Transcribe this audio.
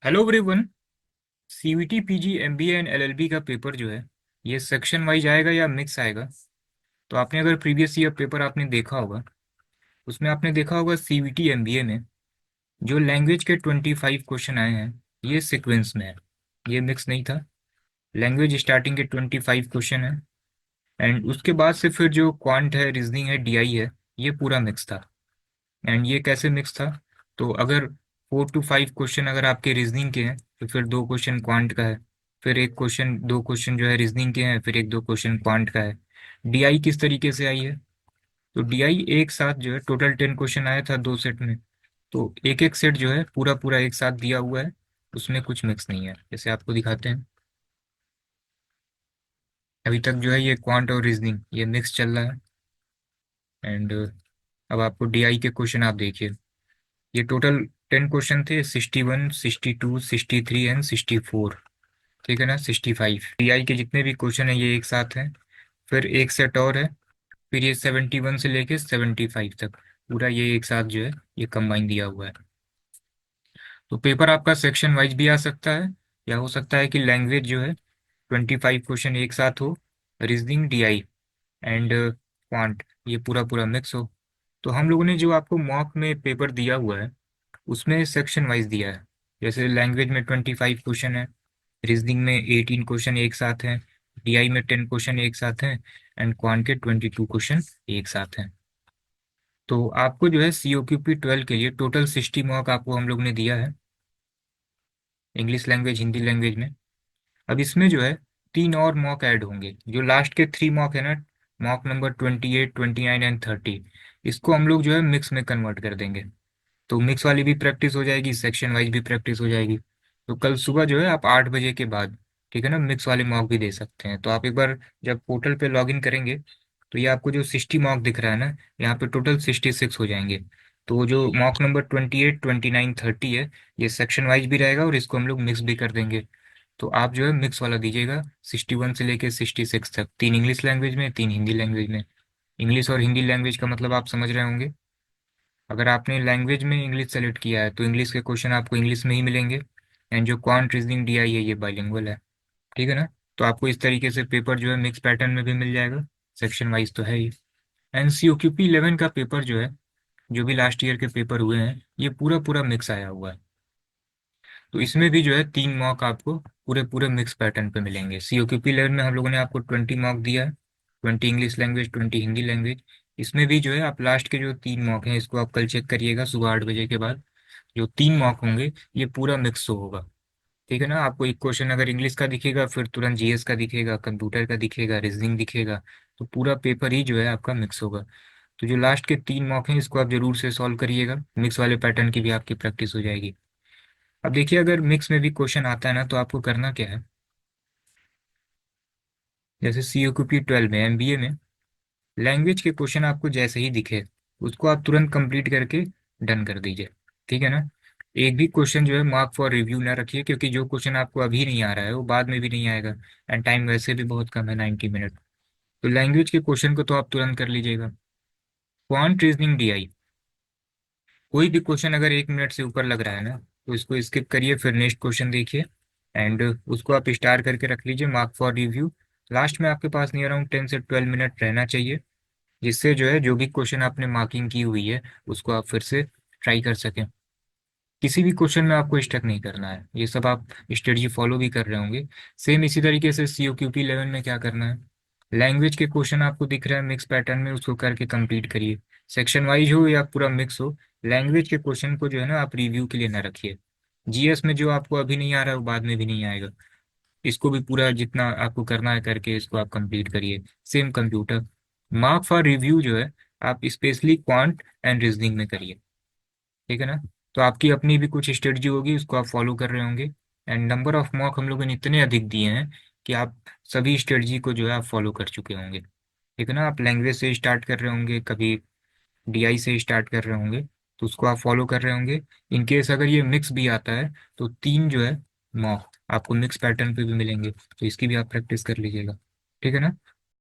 Hello everyone. CVT PG MBA and LLB का paper जो है ये सेक्शन वाइज आएगा या मिक्स आएगा। तो आपने अगर प्रीवियस ईयर पेपर आपने देखा होगा, उसमें आपने देखा होगा सीवीटी एमबीए में जो लैंग्वेज के 25 क्वेश्चन आए हैं ये सीक्वेंस में है। ये मिक्स नहीं था। लैंग्वेज स्टार्टिंग के 25 क्वेश्चन है एंड उसके बाद से फिर जो क्वांट है, रीजनिंग है, डीआई है, ये पूरा मिक्स था। एंड ये कैसे मिक्स था? तो अगर 4 to 5 क्वेश्चन अगर आपके रीजनिंग के हैं तो फिर 2 क्वेश्चन क्वांट का है। फिर एक क्वेश्चन, 2 क्वेश्चन जो है रीजनिंग के हैं, फिर एक 2 क्वेश्चन क्वांट का है। डीआई किस तरीके से आई है? तो डीआई एक साथ जो है टोटल 10 क्वेश्चन आया था 2 सेट में। तो एक एक सेट जो है पूरा पूरा एक साथ दिया हुआ है, उसमें कुछ मिक्स नहीं है। जैसे आपको दिखाते हैं, अभी तक जो है ये क्वांट और रीजनिंग ये मिक्स चल रहा है। एंड अब आपको डीआई के क्वेश्चन आप देखिए। ये टोटल 10 क्वेश्चन थे, 61, 62, 63 एंड 64। ठीक है ना, 65 पीआई के जितने भी क्वेश्चन है ये एक साथ हैं। फिर एक सेट और है, फिर ये 71 से लेके 75 तक पूरा ये एक साथ जो है ये कंबाइन दिया हुआ है। तो पेपर आपका सेक्शन वाइज भी आ सकता है, या हो सकता है कि लैंग्वेज जो है 25 क्वेश्चन एक साथ हो, रीजनिंग, डीआई एंड क्वांट ये पूरा पूरा मिक्स हो। तो हम लोगों ने जो आपको मॉक में पेपर दिया हुआ है उसमें सेक्शन वाइज दिया है। जैसे लैंग्वेज में 25 क्वेश्चन है, रीजनिंग में 18 क्वेश्चन एक साथ हैं, डीआई में 10 क्वेश्चन एक साथ हैं एंड क्वांट के 22 क्वेश्चन एक साथ हैं। तो आपको जो है सीओक्यूपी 12 के लिए टोटल 60 मार्क आपको हम लोग ने दिया है, इंग्लिश लैंग्वेज, हिंदी लैंग्वेज में। अब इसमें जो है 3 और मॉक ऐड होंगे। जो लास्ट के 3 मॉक है ना, मॉक नंबर 28, 29 एंड 30, इसको हम लोग जो है मिक्स में कन्वर्ट कर देंगे। तो मिक्स वाली भी प्रैक्टिस हो जाएगी, सेक्शन वाइज भी प्रैक्टिस हो जाएगी। तो कल सुबह जो है आप 8 बजे के बाद, ठीक है ना, मिक्स वाले मॉक भी दे सकते हैं। तो आप एक बार जब पोर्टल पे लॉग इन करेंगे तो ये आपको जो 60 मॉक दिख रहा है ना, यहाँ पे टोटल 66 हो जाएंगे। तो जो मॉक नंबर 28, 29, 30 है, ये सेक्शन वाइज भी रहेगा और इसको हम लोग मिक्स भी कर देंगे। तो आप जो है मिक्स वाला दीजिएगा, 61 से लेके 66 तक, 3 इंग्लिश लैंग्वेज में, 3 हिंदी लैंग्वेज में। इंग्लिश और हिंदी लैंग्वेज का मतलब आप समझ रहे होंगे। अगर आपने लैंग्वेज में इंग्लिश सेलेक्ट किया है तो इंग्लिश के क्वेश्चन आपको इंग्लिश में ही मिलेंगे। एंड जो क्वांट, रीजनिंग, डीआई है ये बाइलिंगुअल है। ठीक है ना। तो आपको इस तरीके से पेपर जो है मिक्स पैटर्न में भी मिल जाएगा, सेक्शन वाइज तो है ही। एंड सीओक्यूपी 11 का पेपर जो है, जो भी लास्ट ईयर के पेपर हुए हैं, ये पूरा पूरा मिक्स आया हुआ है। तो इसमें भी जो है 3 मॉक आपको पूरे पूरे मिक्स पैटर्न पे मिलेंगे। सीओक्यूपी 11 में हम लोगों ने आपको 20 मॉक दिया है, 20 इंग्लिश लैंग्वेज, 20 हिंदी लैंग्वेज। इसमें भी जो है आप लास्ट के जो 3 मॉक हैं इसको आप कल चेक करिएगा सुबह 8 बजे के बाद। जो 3 मॉक होंगे ये पूरा मिक्स शो होगा। ठीक है ना। आपको एक क्वेश्चन अगर इंग्लिश का दिखेगा, फिर तुरंत जीएस का दिखेगा, कंप्यूटर का दिखेगा, रीजनिंग दिखेगा। तो पूरा पेपर ही जो है आपका मिक्स होगा। तो जो लास्ट के 3 मॉक हैं इसको आप जरूर से सॉल्व करिएगा, मिक्स वाले पैटर्न की भी आपकी प्रैक्टिस हो जाएगी। अब देखिए, अगर मिक्स में भी क्वेश्चन आता है ना तो आपको करना क्या है। जैसे सीओक्यूपी 12 में, एमबीए में, लैंग्वेज के क्वेश्चन आपको जैसे ही दिखे उसको आप तुरंत कंप्लीट करके डन कर दीजिए। ठीक है ना। एक भी क्वेश्चन जो है मार्क फॉर रिव्यू ना रखिए, क्योंकि जो क्वेश्चन आपको अभी नहीं आ रहा है वो बाद में भी नहीं आएगा। एंड टाइम वैसे भी बहुत कम है, 90 मिनट। तो लैंग्वेज के क्वेश्चन को तो आप तुरंत कर लीजिएगा। क्वांट, रीजनिंग, डीआई, कोई भी क्वेश्चन अगर 1 मिनट से ऊपर लग रहा है ना तो इसको स्किप करिए, फिर नेक्स्ट क्वेश्चन देखिए। एंड उसको आप स्टार करके रख लीजिए मार्क फॉर रिव्यू। लास्ट में आपके पास नहीं, अराउंड 10 से 12 मिनट रहना चाहिए, जिससे जो है जो भी क्वेश्चन आपने मार्किंग की हुई है उसको आप फिर से ट्राई कर सकें। किसी भी क्वेश्चन में आपको स्टक नहीं करना है, ये सब आप स्ट्रेटजी फॉलो भी कर रहे होंगे। सेम इसी तरीके से सीओक्यूपी 11 में क्या करना है, लैंग्वेज के क्वेश्चन आपको दिख रहा है मिक्स पैटर्न में, उसको करके कंप्लीट करिए। सेक्शन वाइज हो या पूरा मिक्स हो, लैंग्वेज के क्वेश्चन को जो है ना आप रिव्यू के लिए ना रखिए। जीएस में जो आपको अभी नहीं आ रहा है वो बाद में भी नहीं आएगा। इसको भी पूरा जितना आपको करना है करके इसको आप कंप्लीट करिए। Same computer, mark for review जो है आप स्पेशली क्वांट एंड रीजनिंग में करिए। ठीक है ना। तो आपकी अपनी भी कुछ स्ट्रेटजी होगी, उसको आप फॉलो कर रहे होंगे। एंड नंबर ऑफ मॉक हम लोगों ने इतने अधिक दिए हैं कि आप सभी स्ट्रेटजी को जो है आप फॉलो कर चुके होंगे। ठीक है ना। आप लैंग्वेज से स्टार्ट कर रहे होंगे, कभी डीआई से स्टार्ट कर रहे होंगे, तो उसको आप फॉलो कर रहे होंगे। इन केस अगर ये मिक्स भी आता है तो 3 जो है मॉक आपको मिक्स पैटर्न पे भी मिलेंगे, तो इसकी भी आप प्रैक्टिस कर लीजिएगा। ठीक है ना।